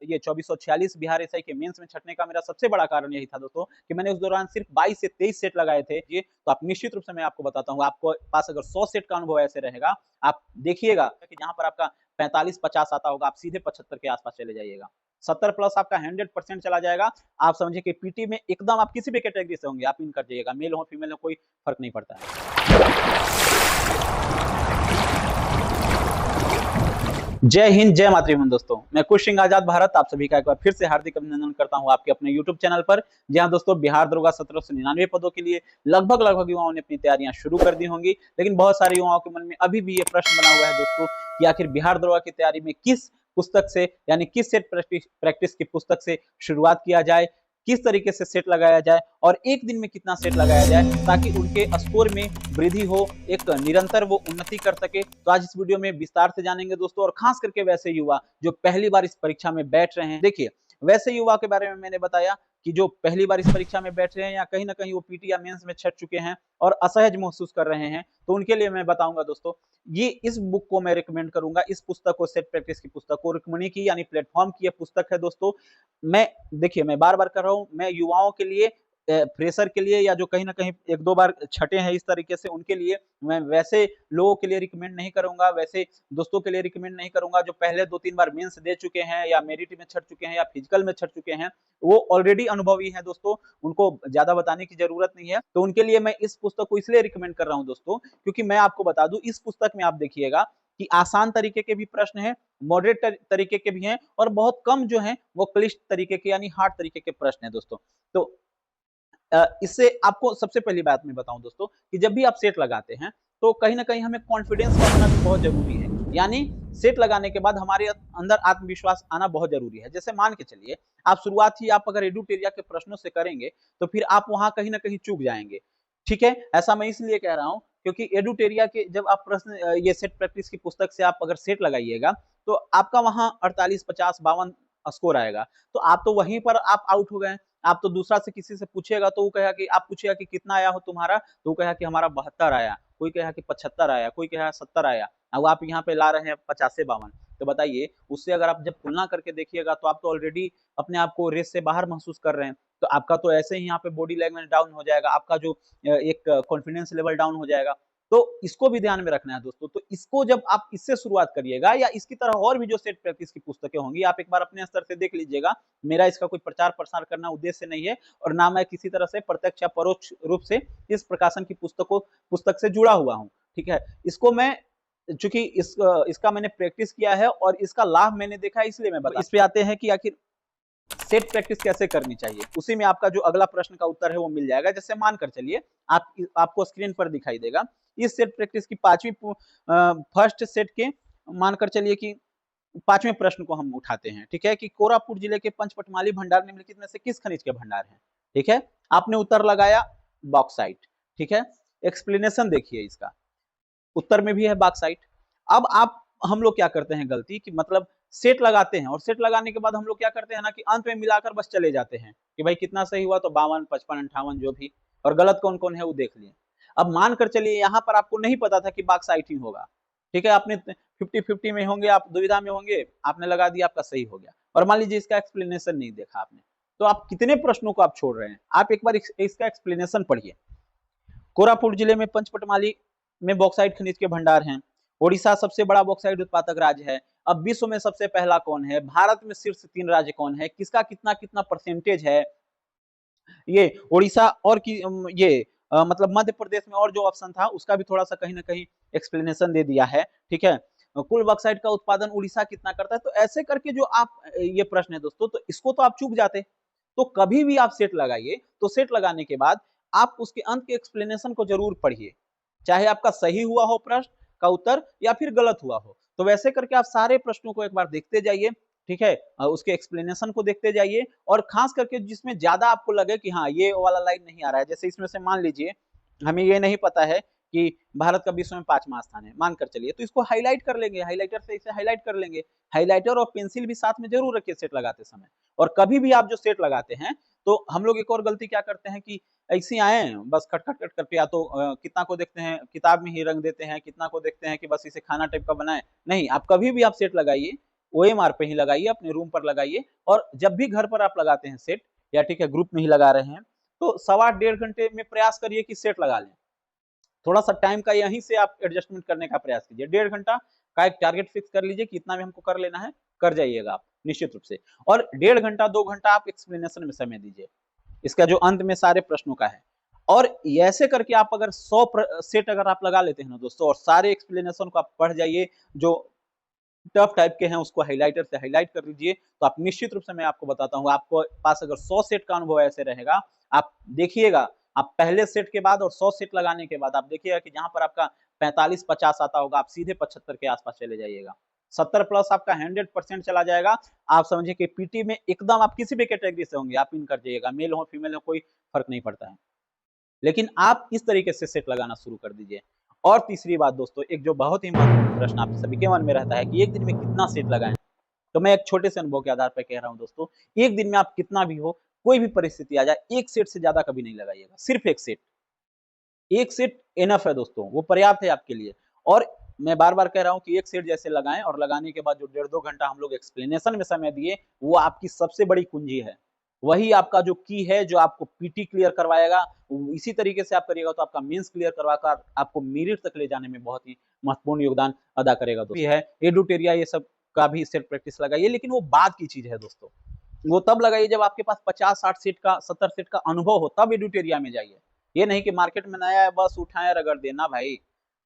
ये 2446 बिहार एसआई के मेंस में छटने का मेरा सबसे बड़ा कारण यही था दोस्तों कि मैंने उस दौरान सिर्फ 22 से 23 सेट लगाए थे। ये तो आप निश्चित रूप से मैं आपको बताता हूँ, आपको पास अगर 100 सेट का अनुभव ऐसे रहेगा, आप देखिएगा कि जहां पर आपका 45-50 आता होगा, आप सीधे 75 के आसपास चले जाइएगा। 70 प्लस आपका 100% चला जाएगा। आप समझिए कि पीटी में एकदम आप किसी भी कैटेगरी से होंगे, आप इन कर जाइएगा, मेल हो फीमेल हो कोई फर्क नहीं पड़ता है। जय हिंद, जय मातृभूमि दोस्तों, मैं कुश सिंह आजाद भारत आप सभी का एक बार फिर से हार्दिक अभिनंदन करता हूं आपके अपने YouTube चैनल पर। जहां दोस्तों बिहार दरोगा 1799 पदों के लिए लगभग युवाओं ने अपनी तैयारियां शुरू कर दी होंगी, लेकिन बहुत सारे युवाओं के मन में अभी भी ये प्रश्न बना हुआ है दोस्तों कि आखिर बिहार दरोगा की तैयारी में किस पुस्तक से यानी किस सेट प्रैक्टिस की पुस्तक से शुरुआत किया जाए, किस तरीके से सेट लगाया जाए और एक दिन में कितना सेट लगाया जाए ताकि उनके स्कोर में वृद्धि हो, एक निरंतर वो उन्नति कर सके। तो आज इस वीडियो में विस्तार से जानेंगे दोस्तों, और खास करके वैसे युवा जो पहली बार इस परीक्षा में बैठ रहे हैं। देखिए, वैसे युवा के बारे में मैंने बताया कि जो पहली बार इस परीक्षा में बैठ रहे हैं या कहीं ना कहीं वो पीटी या मेंस में छट चुके हैं और असहज महसूस कर रहे हैं, तो उनके लिए मैं बताऊंगा दोस्तों, ये इस बुक को मैं रिकमेंड करूंगा। इस पुस्तक को, सेट प्रैक्टिस की पुस्तक को, रुक्मणी की यानी प्लेटफॉर्म की यह पुस्तक है दोस्तों। मैं देखिए, मैं बार बार कर रहा हूं, मैं युवाओं के लिए, फ्रेशर के लिए या जो कहीं ना कहीं एक दो बार छटे हैं इस तरीके से, उनके लिए मैं वैसे लोगों के लिए रिकमेंड नहीं करूंगा, वैसे दोस्तों के लिए रिकमेंड नहीं करूंगा जो पहले 2-3 बार मेंस दे चुके हैं या मेरिट में छट चुके हैं या फिजिकल में छट चुके हैं। वो ऑलरेडी अनुभवी हैं दोस्तों, उनको ज्यादा बताने की जरूरत नहीं है। तो उनके लिए मैं इस पुस्तक को इसलिए रिकमेंड कर रहा हूं दोस्तों, क्योंकि मैं आपको बता दूं, इस पुस्तक में आप देखिएगा कि आसान तरीके के भी प्रश्न हैं, मॉडरेट तरीके के भी हैं और बहुत कम जो हैं वो क्लिष्ट तरीके के यानी हार्ड तरीके के प्रश्न हैं दोस्तों। तो इससे आपको सबसे पहली बात मैं बताऊं दोस्तों कि जब भी आप सेट लगाते हैं तो कहीं ना कहीं हमें कॉन्फिडेंस का होना भी बहुत जरूरी है। यानी सेट लगाने के बाद हमारे अंदर आत्मविश्वास आना बहुत जरूरी है। जैसे मान के चलिए, आप शुरुआत ही आप अगर एडुटेरिया के प्रश्नों से करेंगे तो फिर आप वहां कहीं ना कहीं चूक जाएंगे। ठीक है, ऐसा मैं इसलिए कह रहा हूं क्योंकि एडुटेरिया के जब आप प्रश्न, ये सेट प्रैक्टिस की पुस्तक से आप अगर सेट लगाइएगा तो आपका वहां 48, 50, 52 स्कोर आएगा। तो आप तो वहीं पर आप आउट हो गए। आप तो दूसरा से किसी से पूछेगा तो वो कहेगा कि, आप पूछेगा कि कितना आया हो तुम्हारा, तो वो कहेगा कि हमारा 72 आया, कोई कहेगा कि 75 आया, कोई कहेगा 70 आया। अब आप यहाँ पे ला रहे हैं 50 से 52। तो बताइए, उससे अगर आप जब तुलना करके देखिएगा तो आप तो ऑलरेडी अपने आप को रेस से बाहर महसूस कर रहे हैं। तो आपका तो ऐसे ही यहाँ पे बॉडी लैंग्वेज डाउन हो जाएगा, आपका जो एक कॉन्फिडेंस लेवल डाउन हो जाएगा। तो इसको भी ध्यान में रखना है दोस्तों। तो इसको जब आप इससे शुरुआत करिएगा या इसकी तरह और भी जो सेट प्रैक्टिस की पुस्तकें होंगी, आप एक बार अपने स्तर से देख लीजिएगा। मेरा इसका कोई प्रचार प्रसार करना उद्देश्य नहीं है और ना मैं किसी तरह से प्रत्यक्ष या परोक्ष रूप से इस प्रकाशन की पुस्तक से जुड़ा हुआ हूं। ठीक है, इसको मैं, चूंकि इसका मैंने प्रैक्टिस किया है और इसका लाभ मैंने देखा है, इसलिए मैं बता। इस पे आते हैं कि आखिर सेट प्रैक्टिस कैसे करनी चाहिए। उसी में आपका जो अगला प्रश्न का उत्तर है वो मिल जाएगा। जैसे मानकर चलिए, आपको स्क्रीन पर दिखाई देगा इस सेट प्रैक्टिस की फर्स्ट सेट के, मानकर चलिए कि 5वें प्रश्न को हम उठाते हैं। ठीक है, कि कोरापुट जिले के पंचपटमाली भंडार निम्नलिखित में से किस खनिज के भंडार हैं। ठीक है, आपने उत्तर लगाया बॉक्साइट। ठीक है, एक्सप्लेनेशन देखिए, इसका उत्तर में भी है बॉक्साइट। अब हम लोग क्या करते हैं गलती कि मतलब सेट लगाते हैं और सेट लगाने के बाद हम लोग क्या करते हैं ना कि अंत में मिलाकर बस चले जाते हैं कि भाई कितना सही हुआ, तो 52, 55, 58 जो भी, और गलत कौन कौन है वो देख लिए। अब मान कर चलिए यहाँ पर आपको नहीं पता था कि बॉक्साइट ही होगा। ठीक है, आपने 50-50 में होंगे, आप दुविधा में होंगे, आपने लगा दिया, आपका सही हो गया। और मान लीजिए इसका एक्सप्लेनेशन नहीं देखा आपने, तो आप कितने प्रश्नों को आप छोड़ रहे हैं। आप एक बार इसका एक्सप्लेनेशन पढ़िए। कोरापुट जिले में पंचपटमाली में बॉक्साइट खनिज के भंडार हैं। ओडिशा सबसे बड़ा बॉक्साइट उत्पादक राज्य है। अब विश्व में सबसे पहला कौन है, भारत में शीर्ष 3 राज्य कौन है, किसका कितना कितना परसेंटेज है। ये ओडिशा और ये मतलब मध्य प्रदेश में और जो ऑप्शन था उसका भी थोड़ा सा कहीं ना कहीं एक्सप्लेनेशन दे दिया है। ठीक है, कुल बॉक्साइट का उत्पादन उड़ीसा कितना करता है। तो ऐसे करके जो आप, ये प्रश्न है दोस्तों, तो इसको तो आप चूक जाते। तो कभी भी आप सेट लगाइए तो सेट लगाने के बाद आप उसके अंत के एक्सप्लेनेशन को जरूर पढ़िए, चाहे आपका सही हुआ हो प्रश्न का उत्तर या फिर गलत हुआ हो। तो वैसे करके आप सारे प्रश्नों को एक बार देखते जाइए। ठीक है, उसके एक्सप्लेनेशन को देखते जाइए और खास करके जिसमें ज्यादा आपको लगे कि हाँ ये वाला लाइन नहीं आ रहा है। जैसे इसमें से मान लीजिए हमें ये नहीं पता है कि भारत का विश्व में 5वां स्थान है, मानकर चलिए, तो इसको हाईलाइट कर लेंगे, हाईलाइटर से इसे हाईलाइट कर लेंगे। हाईलाइटर और पेंसिल भी साथ में जरूर रखिए सेट लगाते समय। और कभी भी आप जो सेट लगाते हैं तो हम लोग एक और गलती क्या करते हैं कि ऐसे आए बस खट खट खट करके, या तो कितना को देखते हैं किताब में ही रंग देते हैं, कितना को देखते हैं कि बस इसे खाना टाइप का बनाए। नहीं, आप कभी भी आप सेट लगाइए, OMR पे ही लगाइए, अपने रूम पर लगाइए। और जब भी घर पर आप लगाते हैं सेट, या ठीक है ग्रुप में ही लगा रहे हैं, तो सवा डेढ़ घंटे में प्रयास करिए कि सेट लगा लें। थोड़ा सा टाइम का यहीं से आप एडजस्टमेंट करने का प्रयास कीजिए। 1.5 घंटा का एक टारगेट फिक्स कर लीजिए कि इतना में हमको कर लेना है, कर जाइएगा आप निश्चित रूप से। और 1.5 घंटा 2 घंटा आप एक्सप्लेनेशन में समय दीजिए, इसका जो अंत में सारे प्रश्नों का है। और ऐसे करके आप अगर 100 सेट अगर आप लगा लेते हैं ना दोस्तों, और सारे एक्सप्लेनेशन को आप पढ़ जाइए, जो टफ टाइप के हैं उसको हाइलाइटर से हाइलाइट कर लीजिए, तो आप निश्चित रूप से, मैं आपको बताता हूँ, आपको पास अगर 100 सेट का अनुभव ऐसे रहेगा, आप देखिएगा, आप पहले सेट के बाद और 100 सेट लगाने के बाद आप देखिएगा कि जहां पर आपका 45-50 आता होगा, आप सीधे 75 के आसपास चले जाइएगा। 70 प्लस आपका 100% चला जाएगा। आप समझिए कि पीटी में एकदम आप किसी भी कैटेगरी से होंगे, आप इन कर जाइएगा, मेल हो फीमेल हो कोई फर्क नहीं पड़ता है। लेकिन आप इस तरीके से सेट लगाना शुरू कर दीजिए। और तीसरी बात दोस्तों, एक जो बहुत ही महत्वपूर्ण प्रश्न आप सभी के मन में रहता है कि एक दिन में कितना सेट लगाएं, तो मैं एक छोटे से अनुभव के आधार पर कह रहा हूं दोस्तों, एक दिन में आप कितना भी हो, कोई भी परिस्थिति आ जाए, एक सेट से ज्यादा कभी नहीं लगाइएगा, सिर्फ एक सेट। एक सेट इनफ है दोस्तों, वो पर्याप्त है आपके लिए। और मैं बार बार कह रहा हूं कि एक सेट जैसे लगाएं, और लगाने के बाद जो 1.5-2 घंटा हम लोग एक्सप्लेनेशन में समय दिए, वो आपकी सबसे बड़ी कुंजी है। वही आपका जो की है, जो आपको पीटी क्लियर करवाएगा। इसी तरीके से आप करिएगा तो आपका मेंस क्लियर करवाकर आपको मेरिट तक ले जाने में बहुत ही महत्वपूर्ण योगदान अदा करेगा दोस्तों। है एडुटेरिया, ये सब का भी सेट प्रैक्टिस लगाइए, लेकिन वो बाद की चीज है दोस्तों। वो तब लगाइए जब आपके पास 50-60 सीट का 70 सीट का अनुभव हो, तब एडुटेरिया में जाइए। ये नहीं कि मार्केट में नया है बस उठाए रगड़ देना, भाई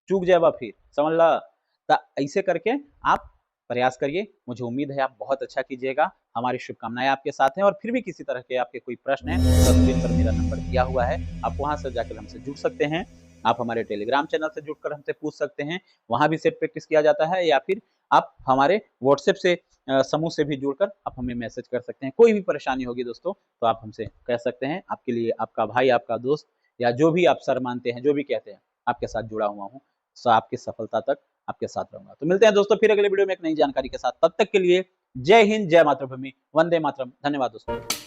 चूक जाएगा फिर, समझ ला। ऐसे करके आप प्रयास करिए, मुझे उम्मीद है आप बहुत अच्छा कीजिएगा। हमारी शुभकामनाएं आपके साथ हैं। और फिर भी किसी तरह के आपके कोई प्रश्न है तो स्क्रीन पर मेरा नंबर दिया हुआ है, आप वहां से जाकर हमसे जुड़ सकते हैं। आप हमारे टेलीग्राम चैनल से जुड़कर हमसे पूछ सकते हैं, वहां भी सेट प्रैक्टिस किया जाता है। या फिर आप हमारे व्हाट्सएप से समूह से भी जुड़कर आप हमें मैसेज कर सकते हैं। कोई भी परेशानी होगी दोस्तों तो आप हमसे कह सकते हैं। आपके लिए आपका भाई, आपका दोस्त, या जो भी आप सर मानते हैं, जो भी कहते हैं, आपके साथ जुड़ा हुआ हूँ। सो आपकी सफलता तक आपके साथ रहूंगा। तो मिलते हैं दोस्तों फिर अगले वीडियो में एक नई जानकारी के साथ। तब तक के लिए जय हिंद, जय मातृभूमि, वंदे मातरम। धन्यवाद दोस्तों।